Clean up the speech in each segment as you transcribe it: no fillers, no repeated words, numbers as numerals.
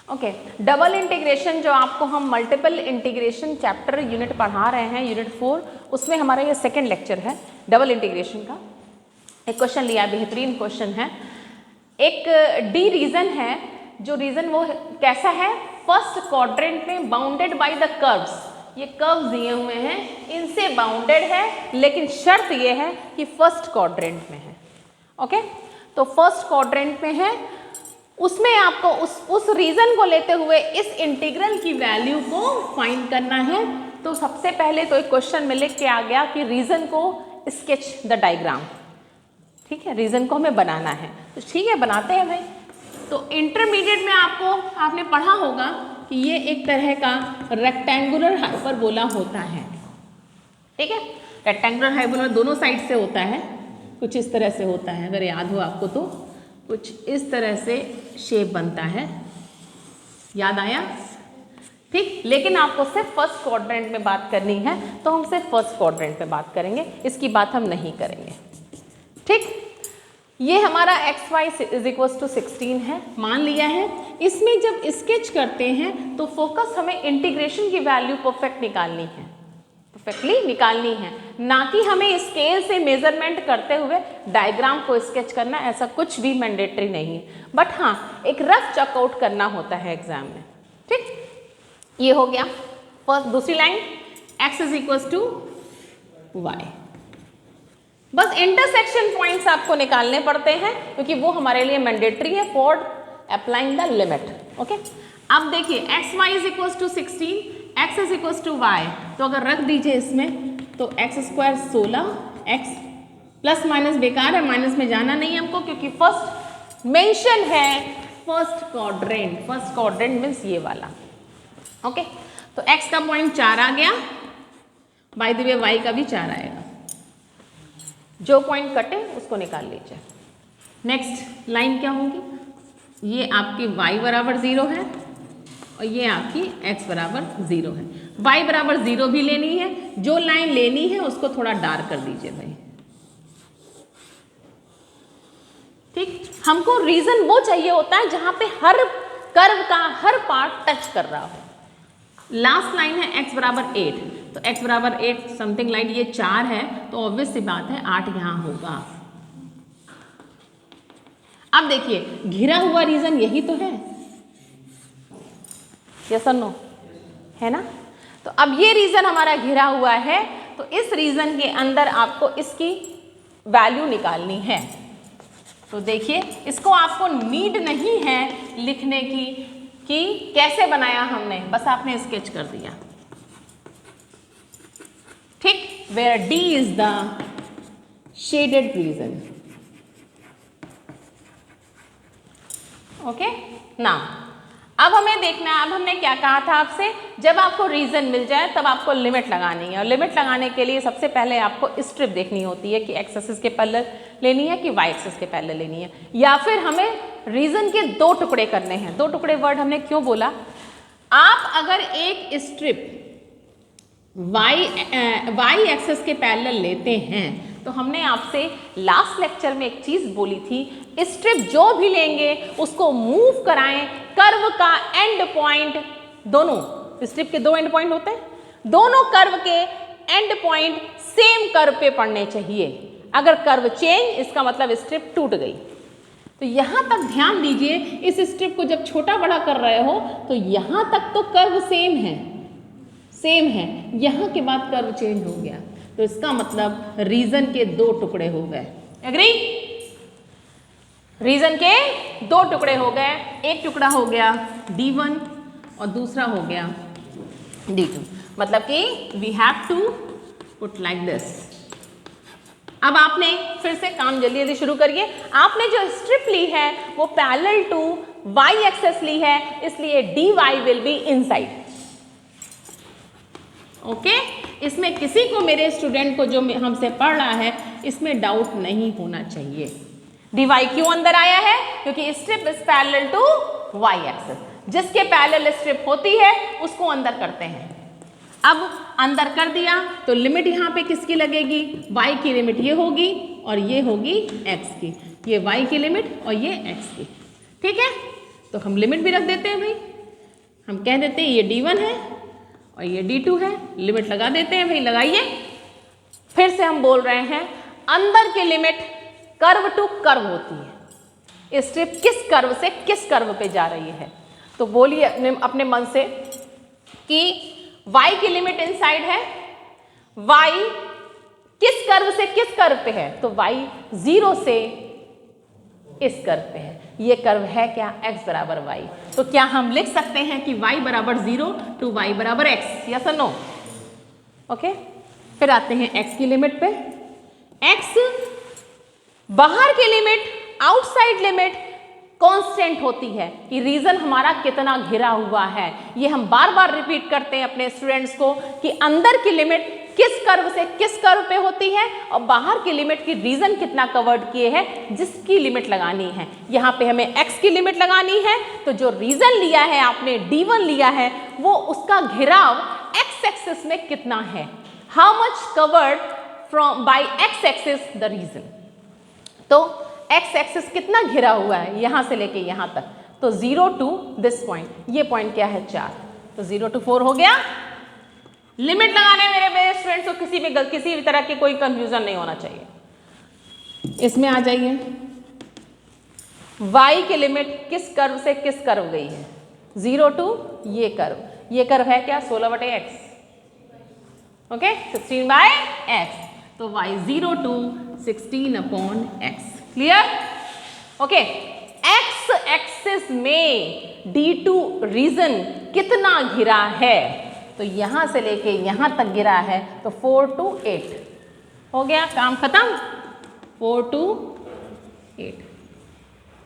Okay, double integration जो आपको हम मल्टीपल इंटीग्रेशन चैप्टर यूनिट पढ़ा रहे हैं, यूनिट 4, उसमें हमारा ये सेकेंड लेक्चर है डबल इंटीग्रेशन का। एक क्वेश्चन लिया, बेहतरीन क्वेश्चन है। एक डी रीजन है, जो रीजन वो कैसा है, फर्स्ट क्वाड्रेंट में बाउंडेड बाय द कर्व्स, ये कर्व्स दिए हुए हैं, इनसे बाउंडेड है, लेकिन शर्त ये है कि फर्स्ट क्वाड्रेंट में है। ओके, तो फर्स्ट क्वाड्रेंट में है, उसमें आपको उस रीजन को लेते हुए इस इंटीग्रल की वैल्यू को फाइंड करना है। तो सबसे पहले तो एक क्वेश्चन में लिख के आ गया कि रीजन को स्केच द डायग्राम, ठीक है, रीजन को हमें बनाना है। तो ठीक है, बनाते हैं भाई। तो इंटरमीडिएट में आपने पढ़ा होगा कि ये एक तरह का रेक्टेंगुलर हाइपरबोला होता है, ठीक है। रेक्टेंगुलर हाइपरबोला दोनों साइड से होता है, कुछ इस तरह से होता है, अगर याद हो आपको तो कुछ इस तरह से शेप बनता है, याद आया, ठीक। लेकिन आपको सिर्फ फर्स्ट क्वाड्रेंट में बात करनी है, तो हम सिर्फ फर्स्ट क्वाड्रेंट में बात करेंगे, इसकी बात हम नहीं करेंगे, ठीक। ये हमारा x y is equal to 16 है, मान लिया है। इसमें जब स्केच करते हैं तो फोकस हमें इंटीग्रेशन की वैल्यू परफेक्ट निकालनी है, परफेक्टली निकालनी है, ना कि हमें स्केल से मेजरमेंट करते हुए डायग्राम को स्केच करना, ऐसा कुछ भी मैंडेटरी नहीं है। बट हाँ, एक रफ चेकआउट करना होता है एग्जाम में, ठीक। ये हो गया फर्स्ट। दूसरी line x is equal to y, बस इंटरसेक्शन पॉइंट्स आपको निकालने पड़ते हैं, क्योंकि वो हमारे लिए मैंडेटरी है for applying the limit. Okay, अब देखिए x y is equal to 16, x is equal to y, तो अगर रख दीजिए इसमें तो x square 16, x plus minus बेकार है, माइनस में जाना नहीं हमको, क्योंकि फर्स्ट मेंशन है first quadrant. First quadrant means ये वाला। ओके, तो एक्स का पॉइंट 4 आ गया, बाय द वे वाई का भी 4 आएगा, जो पॉइंट कटे उसको निकाल लीजिए। नेक्स्ट लाइन क्या होगी, ये आपकी y बराबर 0 है और ये आपकी x बराबर 0 है। y बराबर 0 भी लेनी है, जो लाइन लेनी है उसको थोड़ा डार्क कर दीजिए भाई, ठीक। हमको रीजन वो चाहिए होता है जहां पे हर कर्व का हर पार्ट टच कर रहा हो। लास्ट लाइन है x बराबर 8, तो x बराबर 8 समथिंग लाइक ये 4 है, तो ऑब्वियस सी बात है 8 यहां होगा। अब देखिए घिरा हुआ रीजन यही तो है, यस और नो, है ना। तो अब ये रीजन हमारा घिरा हुआ है, तो इस रीजन के अंदर आपको इसकी वैल्यू निकालनी है। तो देखिए इसको आपको नीड नहीं है लिखने की कि कैसे बनाया हमने, बस आपने स्केच कर दिया, ठीक। Where D is the shaded region. Okay, now अब हमें देखना है, अब हमने क्या कहा था आपसे, जब आपको रीजन मिल जाए तब आपको लिमिट लगानी है, और लिमिट लगाने के लिए सबसे पहले आपको स्ट्रिप देखनी होती है कि एक्स एक्सिस के पैरेलल लेनी है कि वाई एक्सिस के पैरेलल लेनी है, या फिर हमें रीजन के 2 टुकड़े करने हैं। 2 टुकड़े वर्ड हमने क्यों बोला, आप अगर एक स्ट्रिप वाई एक्सिस के पैरेलल लेते हैं, तो हमने आपसे लास्ट लेक्चर में एक चीज बोली थी, स्ट्रिप जो भी लेंगे उसको मूव कराएं, कर्व का एंड पॉइंट, दोनों स्ट्रिप के 2 एंड पॉइंट होते हैं, दोनों कर्व के एंड पॉइंट सेम कर्व पे पड़ने चाहिए। अगर कर्व चेंज, इसका मतलब स्ट्रिप टूट गई। तो यहां तक ध्यान दीजिए, इस स्ट्रिप को जब छोटा बड़ा कर रहे हो तो यहां तक तो कर्व सेम है, सेम है, यहां के बाद कर्व चेंज हो गया, तो इसका मतलब रीजन के 2 टुकड़े हो गए। एग्री, रीजन के 2 टुकड़े हो गए, एक टुकड़ा हो गया D1 और दूसरा हो गया D2, मतलब कि we have to put like this. अब आपने फिर से काम जल्दी जल्दी शुरू करिए। आपने जो स्ट्रिप ली है वो पैरेलल टू वाई एक्सेस ली है, इसलिए dy will be inside. Okay, इसमें किसी को, मेरे स्टूडेंट को जो हमसे पढ़ रहा है, इसमें डाउट नहीं होना चाहिए। dy क्यों अंदर आया है, क्योंकि strip is parallel to y axis, जिसके पैरेलल स्ट्रिप होती है उसको अंदर करते हैं। अब अंदर कर दिया तो लिमिट यहाँ पे किसकी लगेगी, y की लिमिट ये होगी और ये होगी x की, ये y की लिमिट और ये x की, ठीक है। तो हम लिमिट भी रख देते हैं भाई, हम कह देते हैं ये D1 है और ये D2 है, लिमिट लगा देते हैं भाई, लगाइए। फिर से हम बोल रहे हैं अंदर की लिमिट कर्व टू कर्व होती है, स्ट्रिप किस कर्व से किस कर्व पे जा रही है। तो बोलिए अपने मन से कि y की लिमिट इनसाइड है, y किस कर्व से किस कर्व पे है, तो y 0 से इस कर्व पे है। ये कर्व है क्या, x बराबर y। तो क्या हम लिख सकते हैं कि y बराबर 0 टू y बराबर x, यस और नो। ओके, फिर आते हैं x की लिमिट पे। x बाहर की लिमिट, आउटसाइड लिमिट कांस्टेंट होती है कि रीजन हमारा कितना घिरा हुआ है। ये हम बार बार रिपीट करते हैं अपने स्टूडेंट्स को कि अंदर की लिमिट किस कर्व से किस कर्व पे होती है और बाहर की लिमिट की रीजन कितना कवर्ड किए हैं जिसकी लिमिट लगानी है। यहाँ पे हमें x की लिमिट लगानी है, तो जो रीजन लिया है आपने, D1 लिया है, वो उसका घिराव x एक्सिस में कितना है, how much covered from by x axis the region. तो x एक्सिस कितना घिरा हुआ है यहाँ से लेके यहाँ तक, तो 0 टू दिस पॉइंट, ये पॉइंट क्या है 4, तो 0 टू 4 हो गया। लिमिट लगाने मेरे स्टूडेंट्स को किसी भी तरह की कोई कंफ्यूजन नहीं होना चाहिए। इसमें आ जाइए, y की लिमिट किस कर्व से किस कर्व गई है, 0 टू ये कर्व है क्या 16/x, ओके 16/x, तो y 0 to 16/x, clear. Okay, x axis में D2 रीजन कितना घिरा है, तो यहां से लेके यहां तक गिरा है, तो 4 to 8 हो गया, काम खत्म। 4 to 8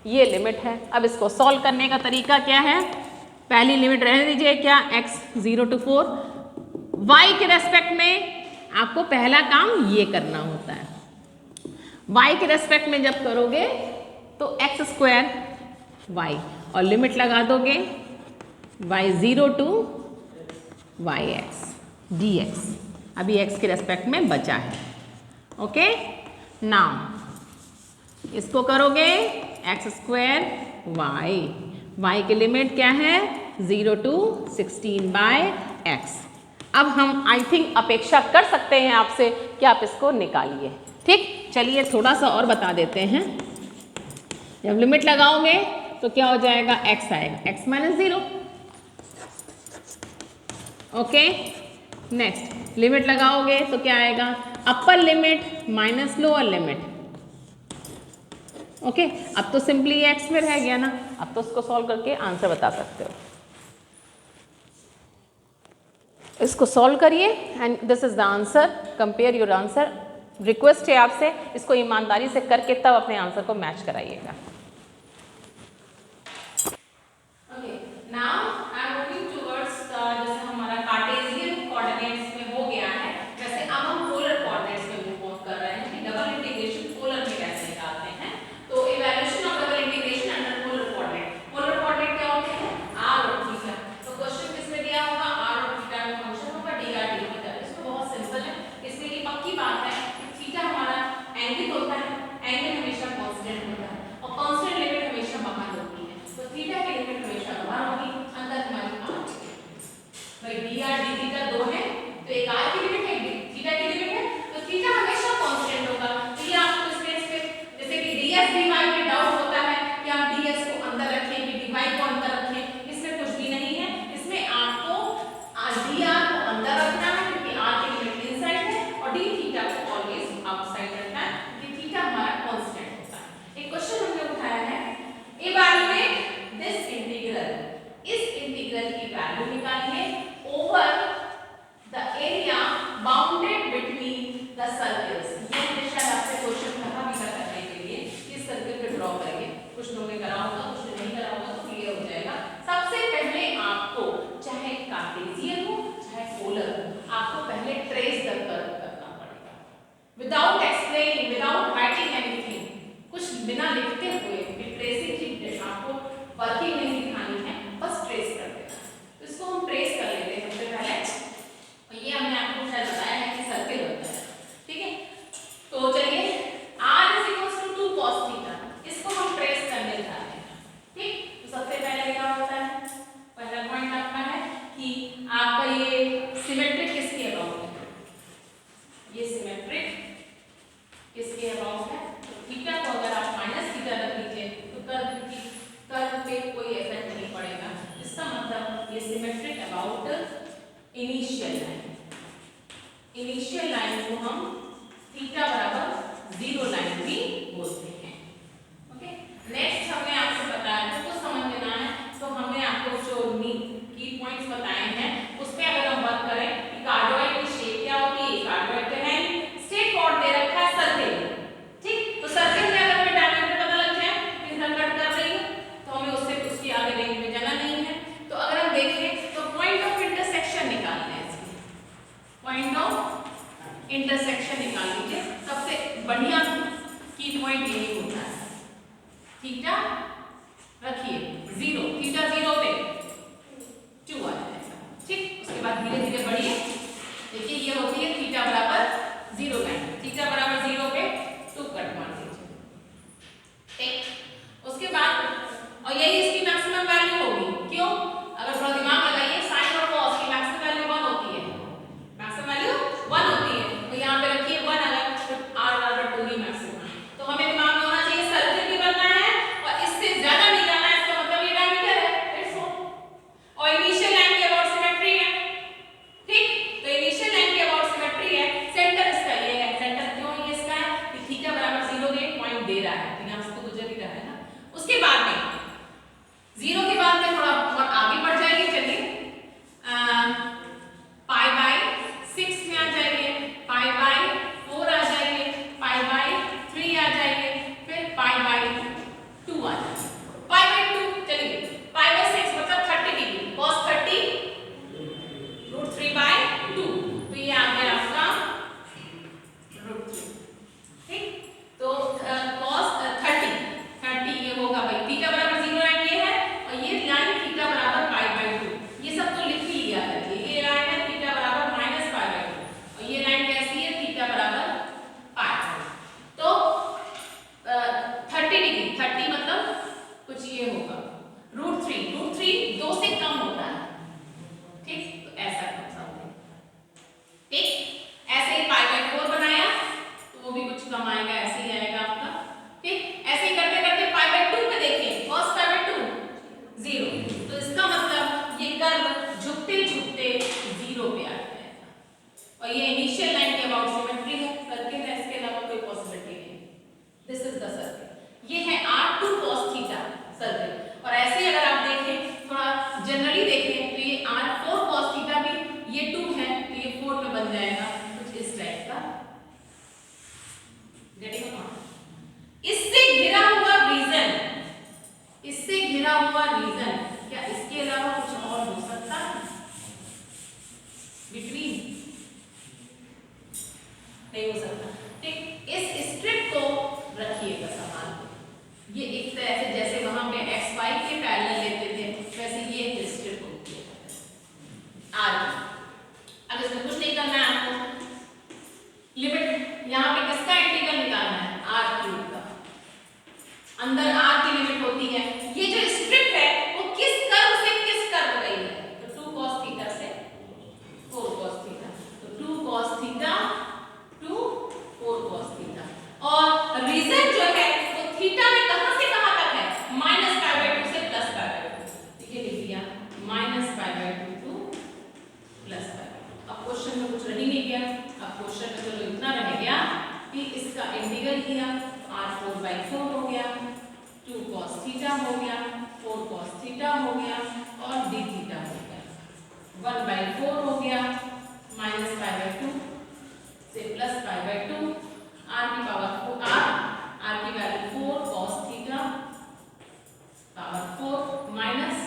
ये लिमिट है। अब इसको सॉल्व करने का तरीका क्या है, पहली लिमिट रहने दीजिए क्या, x 0 to 4, y के रेस्पेक्ट में आपको पहला काम ये करना होता है। y के रेस्पेक्ट में जब करोगे तो x² y और लिमिट लगा दोगे y 0 to yx dx, अभी x के रेस्पेक्ट में बचा है। ओके, नाउ इसको करोगे x² y की लिमिट क्या है 0 to 16/x। अब हम आई थिंक अपेक्षा कर सकते हैं आपसे कि आप इसको निकालिए। ठीक, चलिए थोड़ा सा और बता देते हैं। जब लिमिट लगाओगे तो क्या हो जाएगा, x आएगा, x - 0। ओके, नेक्स्ट लिमिट लगाओगे तो क्या आएगा, upper limit minus lower limit. Okay, अब तो सिंपली x में रह गया ना, अब तो उसको सॉल्व करके आंसर बता सकते हो। इसको सॉल्व करिए and this is the answer, compare your answer. Request है आपसे, इसको ईमानदारी से करके तब अपने आंसर को मैच कराइएगा। Okay, now I am moving towards जैसे हमारा कार्टेशियन कोऑर्डिनेट्स में हो गया है, वैसे अब हम पोलर कोऑर्डिनेट्स में मूव ऑन कर रहे हैं कि डबल इंटीग्रेशन पोलर में कैसे निकालते हैं। तो evaluation of double integration under polar coordinate. Polar coordinate क्या होते हैं, r और थीटा। तो क्वेश्चन किसमें दिया होगा, r और थीटा में फंक्शन होगा dr dθ। इसको बहुत सिंपल है, इसमें ये पक्की बात है कि थीटा हमारा एंगल होता है, एंगल हमेशा कांस्टेंट होता है और symmetric about initial line. Initial line को हम थीटा बराबर 0 लाइन भी बोलते हैं। ओके, नेक्स्ट हमने आपको बताया तो समझ लेना है। तो हमने आपको जो की पॉइंट्स बताए हैं उस पे अगर हम बात करें कि कार्डोइड की शेप क्या होती है, कार्डोइड तो है स्ट्रेट फॉरवर्ड दे रखा है सर्किल, ठीक। तो सर्किल में अगर हमें डायमीटर पता लग जाए कि मैं कट कर रही हूं तो हमें उससे उसकी आगे रेंज में जाना नहीं है। तो अगर हम देखें तो पॉइंट ऑफ इंटरसेक्शन निकालना है, इसमें पॉइंट ऑफ इंटरसेक्शन निकाल लीजिए। सबसे बढ़िया की पॉइंट यही होता है, थीटा रखिए 0, थीटा 0 पे 2 आ जाएगा, ठीक। उसके बाद धीरे धीरे बढ़िए, देखिए ये होती है थीटा बराबर 0 लाइन, थीटा बराबर 0 पे 2 कट मार दीजिए, ठीक। उसके बाद और यही इसकी मैक्सिमम वैल्यू होगी, क्यों? अगर थोड़ा दिमाग लगाइए, साइन और कॉस की मैक्सिमम वैल्यू 1 होती है, मैक्सिमम वैल्यू 1 होती है। तो यहाँ पे रखिए 1 अलग, तो r बराबर 2 ही मैक्सिमम। तो हमें दिमाग में होना चाहिए सर्किल भी बनना है और इससे ज्यादा निकालना है, इसका मतलब ये डायमीटर है, इट्स ऑल। और इनिशियल लाइन के अबाउट सिमेट्री है, ठीक। तो इनिशियल लाइन के अबाउट सिमेट्री है, सेंटर इसका ये है, सेंटर क्यों ये इसका है कि थीटा बराबर 0 के पॉइंट दे रहा है, तो यहाँ से तो गुजर ही रहा है ना। उसके बाद में 0 के बाद में थोड़ा बहुत आगे बढ़ जाएगी, चलिए पाई बाय 6 में आ जाइए, पाई बाय 4 आ जाइए, पाई बाय 3 आ जाइए, फिर पाई बाय 2 आ जाइए। पाई बाय 2 चलिए, पाई बाय 6 मतलब 30 डिग्री, cos 30 √3/2, तो ये आ गया आपका √3, ठीक। तो cos 30 ये होगा भाई थीटा बराबर 0 लाइन ये है और ये लाइन थीटा बराबर π/2, ये सब तो लिख ही लिया है। ये लाइन है थीटा बराबर -π/2 और ये लाइन कैसी है थीटा बराबर π। तो 30 डिग्री, 30 मतलब कुछ ये होगा √3 2 से कम होता है, ठीक। तो ऐसा समझे, ठीक। ऐसे ही π/4 बनाया तो वो भी कुछ कम आएगा, ऐसे ही आएगा आपका, ठीक। ऐसे ही करते करते π/2 पे देखिए, cos π/2 0, तो इसका मतलब ये कर्व झुकते झुकते 0 पे आ जाएगा। और ये इनिशियल लाइन के अबाउट सिमेट्री है, सर्किल है, इसके अलावा कोई पॉसिबिलिटी नहीं। दिस इज द सर्किल, ये है r2 cos थीटा सर्किल। और ऐसे ही अगर आप देखें थोड़ा जनरली देखें तो ये r4 cos थीटा भी ये 2 है तो ये 4 में बन जाएगा, कुछ इस टाइप का। Getting it? इससे घिरा हुआ रीजन, इससे घिरा हुआ रीजन, क्या इसके अलावा कुछ और हो सकता है बिटवीन? नहीं हो सकता, ठीक। इस स्ट्रिप को रखिएगा संभाल के, ये एक तरह से जैसे वहां पे xy के पैरेलल लेते थे वैसे ये स्ट्रिप को आगे। अब इसमें कुछ नहीं करना है आपको, लिमिट यहाँ पे किसका इंटीग्रल निकालना है, r3 का। अंदर r की लिमिट होती है, ये जो स्ट्रिप है वो किस कर्व से किस कर्व गई है, तो 2 cos थीटा से 4 cos थीटा, तो 2 cos theta two 4 cos theta. और रीजन जो है वो थीटा में कहां से कहां तक है, -π/2 से +π/2, ठीक है, लिख दिया -π/2 टू +π/2। अब क्वेश्चन में कुछ रह ही नहीं गया, अब क्वेश्चन में चलो इतना रह गया कि इसका इंटीग्रल किया, r4/4 हो गया, 2 cos थीटा हो गया, 4 cos थीटा हो गया और d थीटा हो गया, 1/4 हो गया, -π/2 से +π/2, r की पावर 4, r की value 4 cos theta power 4 minus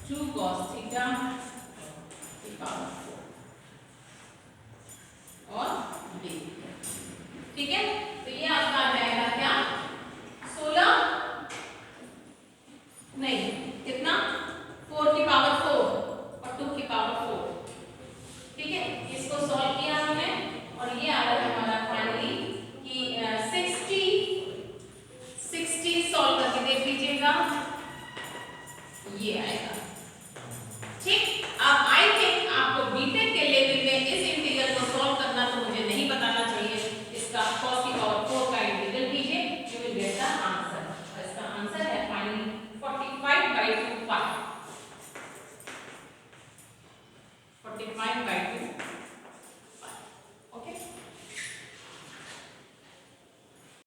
2 cos theta की पावर 4 और d, ठीक है। तो ये आपका आ जाएगा क्या 16 नहीं कितना 4 की पावर 4 और 2 की पावर 4, ठीक है। इसको सॉल्व किया हमने और ये आ रहा है हमारा फाइनली कि 60 सॉल्व करके देख लीजिएगा, ये आएगा, ठीक। अब आई थिंक आपको बीटेक के लेवल में इस इंटीग्रल को सॉल्व करना तो मुझे नहीं बताना चाहिए, इसका cos की पावर 4 का इंटीग्रल कीजिए, you will get the answer. और इसका आंसर है फाइनली 45/2 पाई। 45 बाई